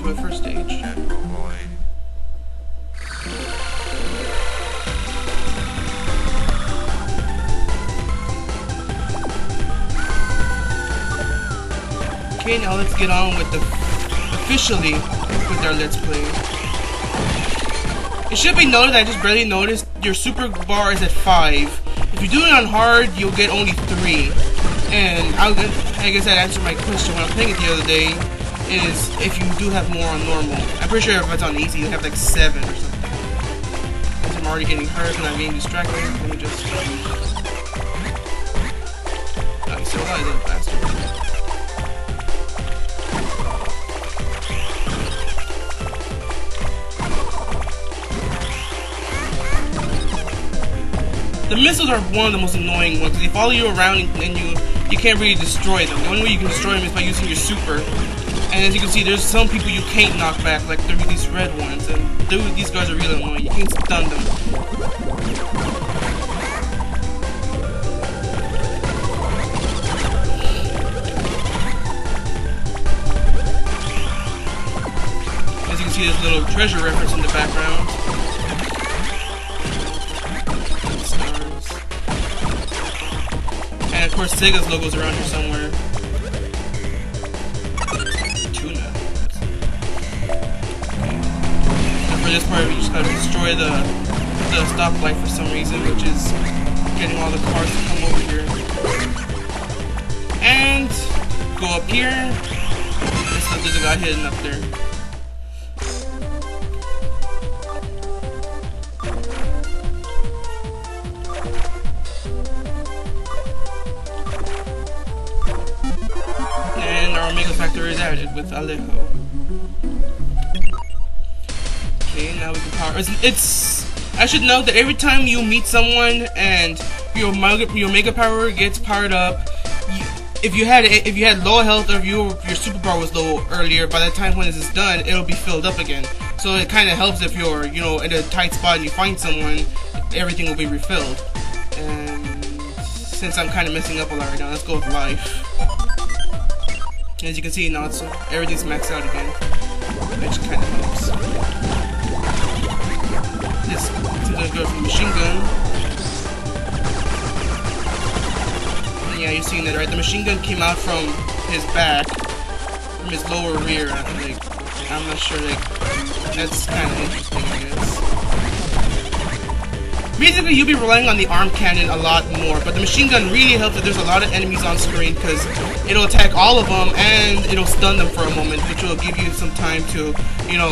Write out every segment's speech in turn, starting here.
to a first stage. General boy. Okay, now let's get on with officially with our Let's Play. It should be noted that I just barely noticed your super bar is at 5. If you do it on hard, you'll get only 3. And I guess that answered my question when I was playing it the other day, is if you do have more on normal. I'm pretty sure if it's on easy, you have like 7 or something. Since I'm already getting hurt and I'm getting distracted, let me just... I still got it faster. The missiles are one of the most annoying ones, because they follow you around and you can't really destroy them. The only way you can destroy them is by using your super. And as you can see, there's some people you can't knock back, like these red ones, and these guys are really annoying. You can't stun them. As you can see, there's a little treasure reference in the background. And of course, Sega's logo's around here somewhere. Tuna. And for this part, we just gotta destroy the stoplight for some reason, which is getting all the cars to come over here. And go up here. There's a guy hidden up there. Factor is added with Alejo. Okay, now we can power. I should note that every time you meet someone and your mega power gets powered up, if you had low health or if your super power was low earlier, by the time when this is done, it'll be filled up again. So it kind of helps if you're in a tight spot and you find someone, everything will be refilled. And since I'm kind of messing up a lot right now, let's go with life. As you can see now, everything's maxed out again, which kind of helps. This seems like a good from machine gun. And yeah, you're seeing that, right? The machine gun came out from his back, from his lower rear. I'm not sure. That's kind of interesting, I guess. Basically, you'll be relying on the arm cannon a lot more, but the machine gun really helps if there's a lot of enemies on screen, because it'll attack all of them and it'll stun them for a moment, which will give you some time to,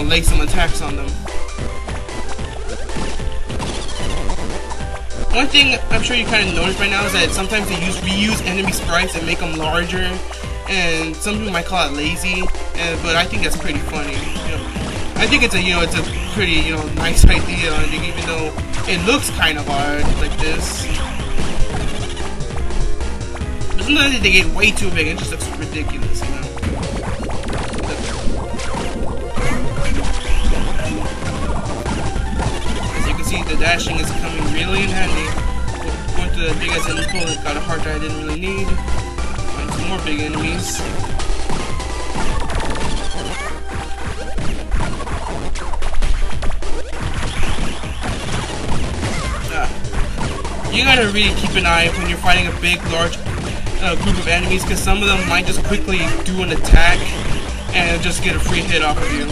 lay some attacks on them. One thing I'm sure you kind of noticed by now is that sometimes they reuse enemy sprites and make them larger, and some people might call it lazy, but I think that's pretty funny. I think it's a pretty nice idea, even though it looks kind of hard like this. But sometimes they get way too big. It just looks ridiculous, As you can see, the dashing is coming really in handy. Going to the big ass enemy pool, got a heart that I didn't really need. Find some more big enemies. You gotta really keep an eye when you're fighting a big, large group of enemies, because some of them might just quickly do an attack and just get a free hit off of you.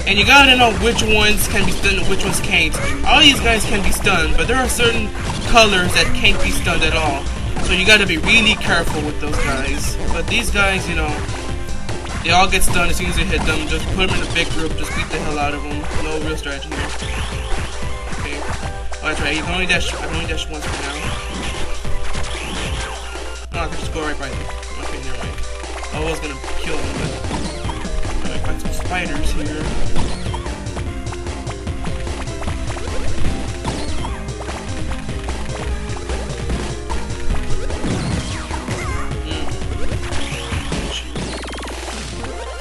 And you gotta know which ones can be stunned and which ones can't. All these guys can be stunned, but there are certain colors that can't be stunned at all. So you gotta be really careful with those guys. But these guys, they all get stunned as soon as you hit them. Just put them in a big group, just beat the hell out of them. No real strategy here. Okay. Oh, that's right, I can only dash once for now. No, I can just go right by them. Okay, never mind. I was gonna kill them, but I'm gonna find some spiders here.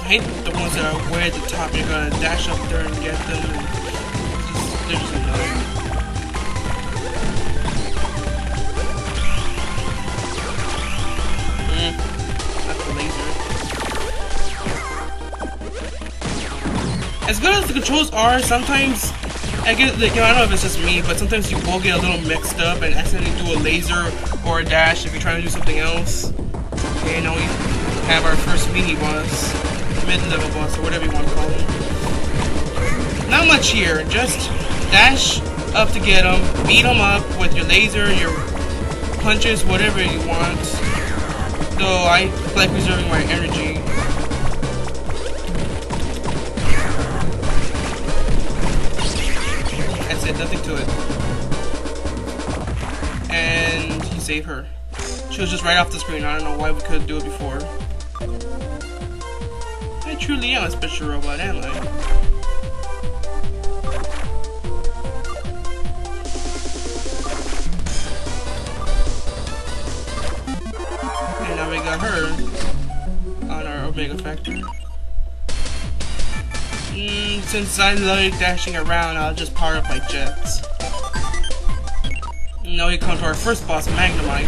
I hate the ones that are way at the top. You're gonna dash up there and get them, and they're just annoying. As good as the controls are, sometimes I get like, I don't know if it's just me, but sometimes you will get a little mixed up and accidentally do a laser or a dash if you're trying to do something else. Okay, now we have our first mini boss, mid-level boss, or whatever you want to call him. Not much here, just dash up to get him, beat him up with your laser, your punches, whatever you want. Though I like reserving my energy. That's it, nothing to it. And he saved her. She was just right off the screen. I don't know why we couldn't do it before. I truly am a special robot, am I? And now we got her on our Omega Factor. Since I like dashing around, I'll just power up my jets. Now we come to our first boss, Magnemite.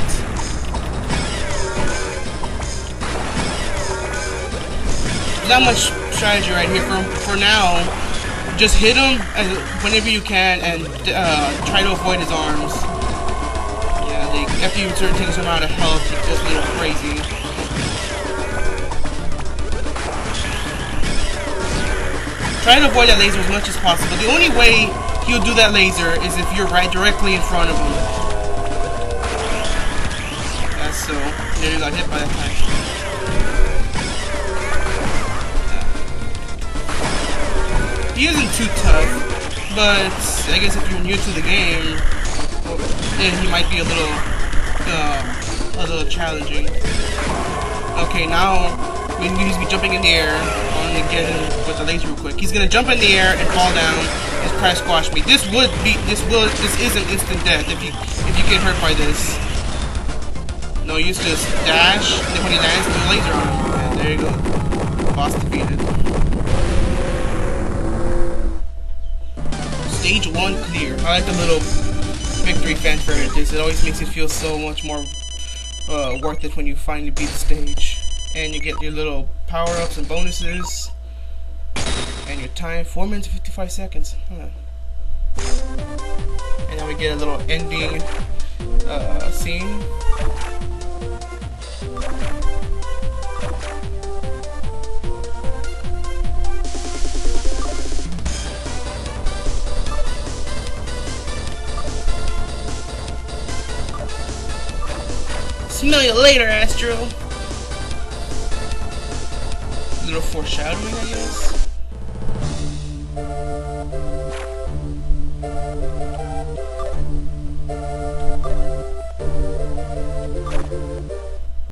Not much strategy right here. For now, just hit him whenever you can and try to avoid his arms. Yeah, like, after you start taking some amount of health, he goes a little crazy. Try to avoid that laser as much as possible. The only way he'll do that laser is if you're right directly in front of him. That's so. There you got hit by that time. He isn't too tough, but I guess if you're new to the game, then he might be a little challenging. Okay, now we need to be jumping in the air. I'm gonna get him with the laser real quick. He's gonna jump in the air and fall down and try to squash me. This is an instant death if you get hurt by this. No use to just dash, and then when he lands, put a laser on him. And there you go. Boss defeated. Stage 1 clear. I like the little victory fanfare it is. It always makes it feel so much more worth it when you finally beat the stage. And you get your little power-ups and bonuses. And your time, 4 minutes and 55 seconds. Huh. And now we get a little ending scene. Smell you later, Astro. Little foreshadowing, I guess.